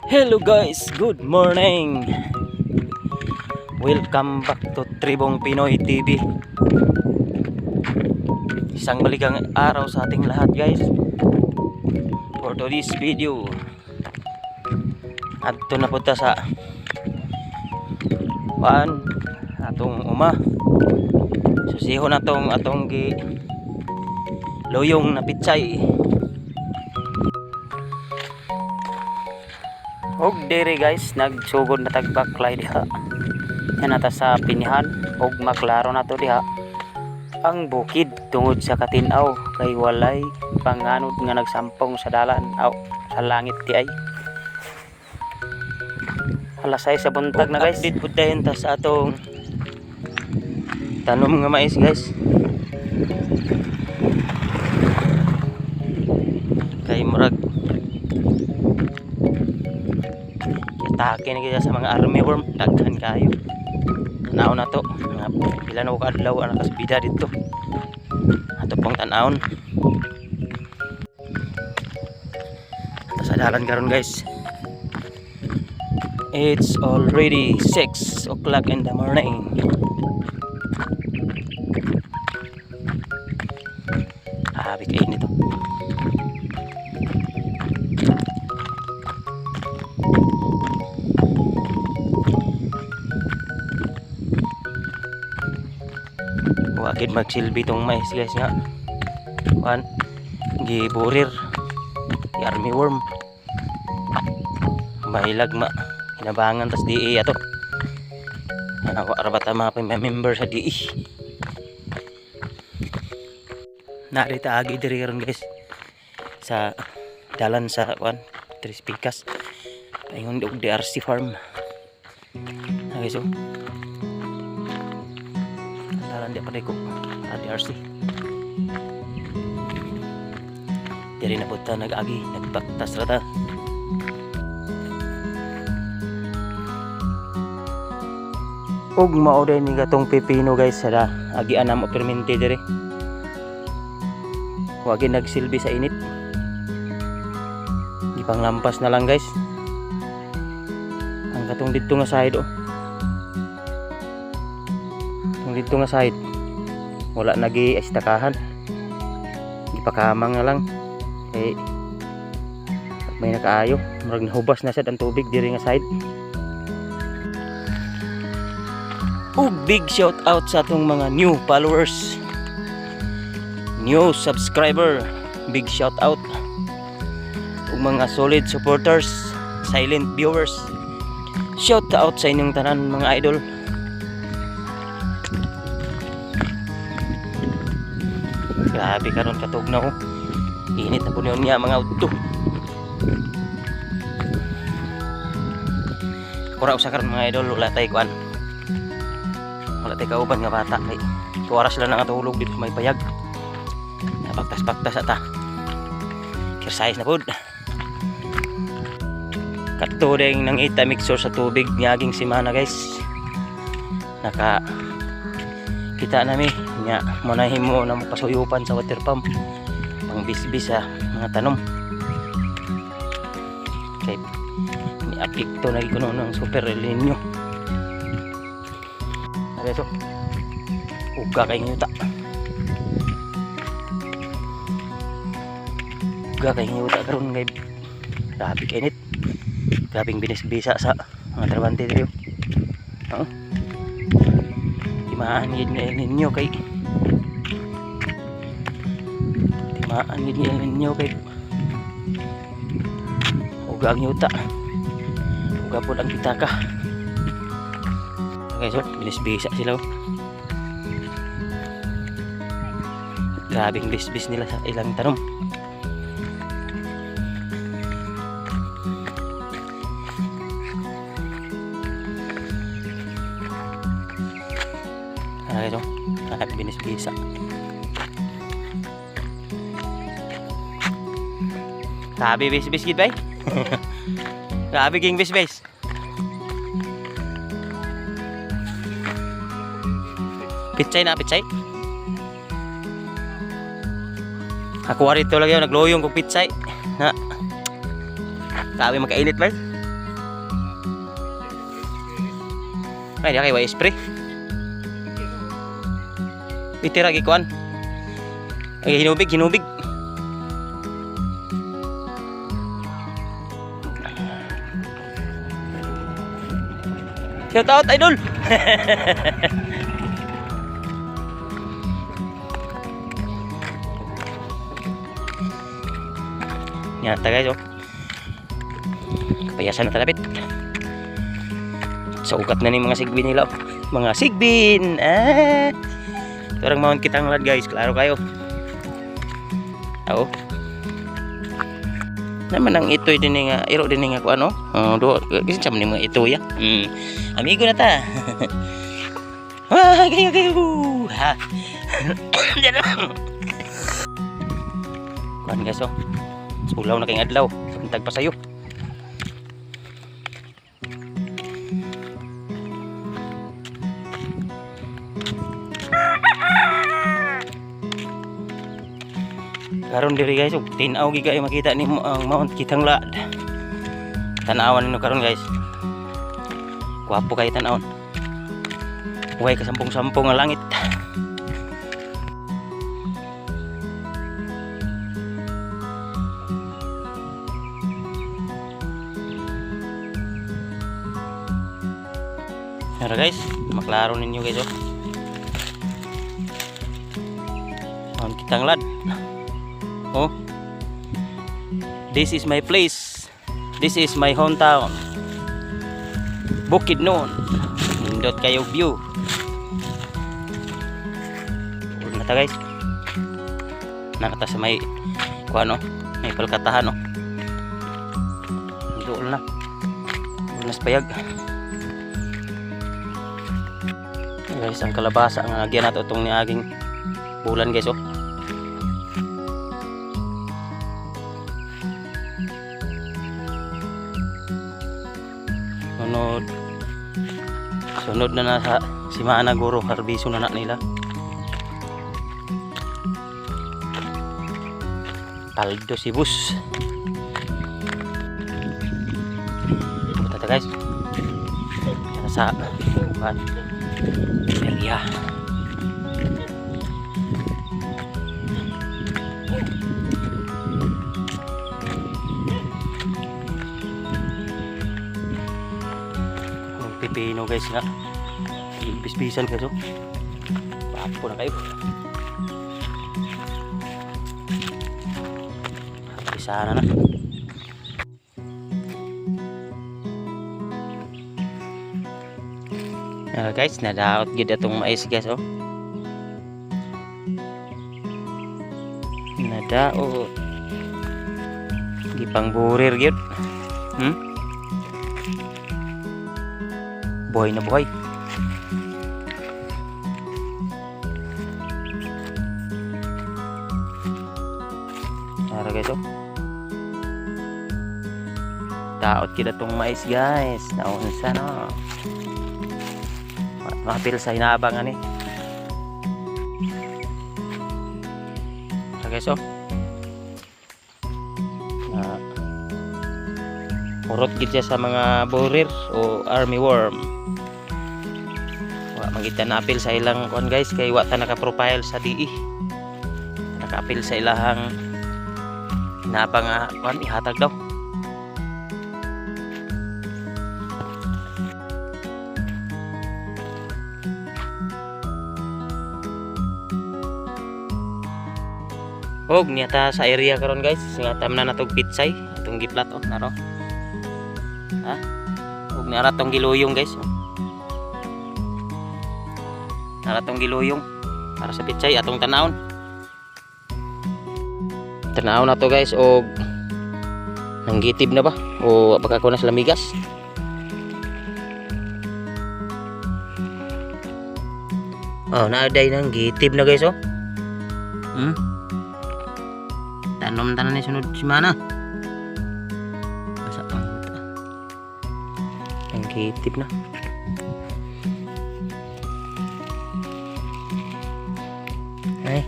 Hello guys, good morning. Welcome back to Tribong Pinoy TV. Isang maligang araw sa ating lahat guys. For today's video, adto na punta sa atong uma. Susiho na atong gi loyong na pitsay. Og diri guys, nagsugod na tagbaklay diha. Yan ata sa pinihan og maklaro na to diha ang bukid tungod sa katinaw kay walay panganod nga nagsampong sa dalan aw sa langit ti ay. Alas 6 sa buntag na guys. Update pud dayon ta sa atong tanom nga mais guys. Kay murag atake na kita sa mga army worm, daghan kayo. Tanaw na to, pila na ko kadlaw ang nakasbida dito. Ato pong tanawon. Sa dalan karon guys. It's already 6 o'clock in the morning. Habit kayo nito. Wakid magsilbi tong mais guys nga. Giburir di army worm. Mahilag hinabangan tas DE ato. Ako arabata mga member sa DE. Narita agi diri karon guys. Sa dalan sa Tres Picas. Paingon og DRC farm. Okay so. Di pa ko DRC diri na punta nag-agi nagpaktas rata og mao day ni gatong pipino guys sa agian na mo permente diri wagi nagsilbi sa init di panglampas na lang guys ang katong dito nga side dito nga side wala nagi istakahan ipakamang na lang eh may nakaayo murag nahubas na sad ang tubig diri nga side. Big shout out sa atong mga new followers, new subscriber, big shout out ug mga solid supporters, silent viewers, shout out sa inyong tanan mga idol. Grabe karon katugnaw. Init na po niya mga auto. Kura usa karon mga idol, wala tay kuan. Wala tay kauban nga bata kay tuwaras lang ang tulog dito may payag. Napaktas-paktas ata. Exercise na pud. Katudeng nang ita mixer sa tubig niaging semana guys. Naka kita nami nya manahim mo na pasuyupan sa water pump pang bisbis sa mga tanom kay ni apekto na gikuno ng super El Nino. Ari so uga kay ngiyuta karon ngay grabe kainit, grabing binisbisa sa mga trabante dito. Timaan yun El Nino kay uga ang yuta uga po ang pitaka. Okay so bilis-bisa sila grabing bisbis nila sa ilang tanom. Okay so binis-bisa. Grabe bis-bis gid bay. Grabe ging bis-bis. Pitsay na pitsay. Ako rito lang yun, nagloyong kong pitsay. Na, grabe makainit ba? Ay, di kay way spray. Itira gikuan. Ay hinubig. Shout out idol. Yan ta guys, oh. Kapayasan na talapit. Sa ugat na ni mga sigbin nila, oh. Mga sigbin. Ito orang Mount Kitanglad guys, klaro kayo. Oo. Naman ang itoy din nga, iro din nga ko ano. Do kasi sa mga itoy ya. Amigo na ta. Wah, gayo. Ha. Kuan guys, oh. Sulaw na kayong adlaw. Samtag pa sayo. Karon diri guys, tinaw gi kay makita ni ang Mount Kitanglad. Tanawan ninyo karon guys. Kuwapo kay tanawon. Huwag ka sampung-sampung ang langit. Tara guys, maklaro ninyo guys, oh. Mount Kitanglad. Oh. This is my place. This is my hometown. Bukidnon. Nindot kayo view. Ulo na ta guys. Nakata sa may kuano, may palkatahan, oh. Doon na. Unas payag. Guys, ang kalabasa ang agyan nato itong niaging bulan guys, oh. Sunod na sa si Mana Guro, harbiso na nila. Paldo Sibus. Puta ta guys. Sa area. Pipino guys nga. Bisbisan guys, oh. Papo na kayo. Sana na. Guys, nadaot gid atong mais guys, oh. Nadaot. Gipang burir gyud. Buhay na buhay. Tara guys, oh. Daot kita tong mais guys. Naunsa no. Mapil sa hinabangan ni. Tara guys, oh. Urot gid siya sa mga borer o army worm. Wa magita na apil sa ilang kon guys, kay wa ta naka-profile sa DE. Naka-apil sa ilahang hinabang kon ihatag daw. Og niya ta sa area karon guys, singatam na natog pitsay atong giplat, oh, naro. Ha? Huwag na ratong giluyong guys. Naratong giluyong para sa pitsay atong tanawon. Tanawon na to guys, o nanggitib na ba? O baka ko na sa lamigas. Oh, naaday nang gitib na guys, oh. Tanom-tanom ni sunod si Mana. Kitip na. Ay.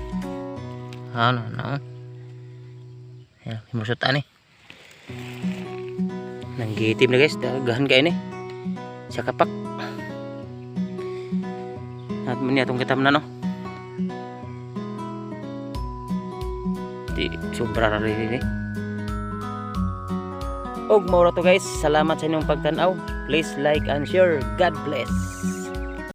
Ano. Ayan, himusutan eh. Nanggitip na guys. Dagahan kayo eh. Sa kapak. At muni atong kitam na no. Di sobra ra rin eh. Og maura to guys, salamat sa inyong pagtanaw. Please like and share. God bless.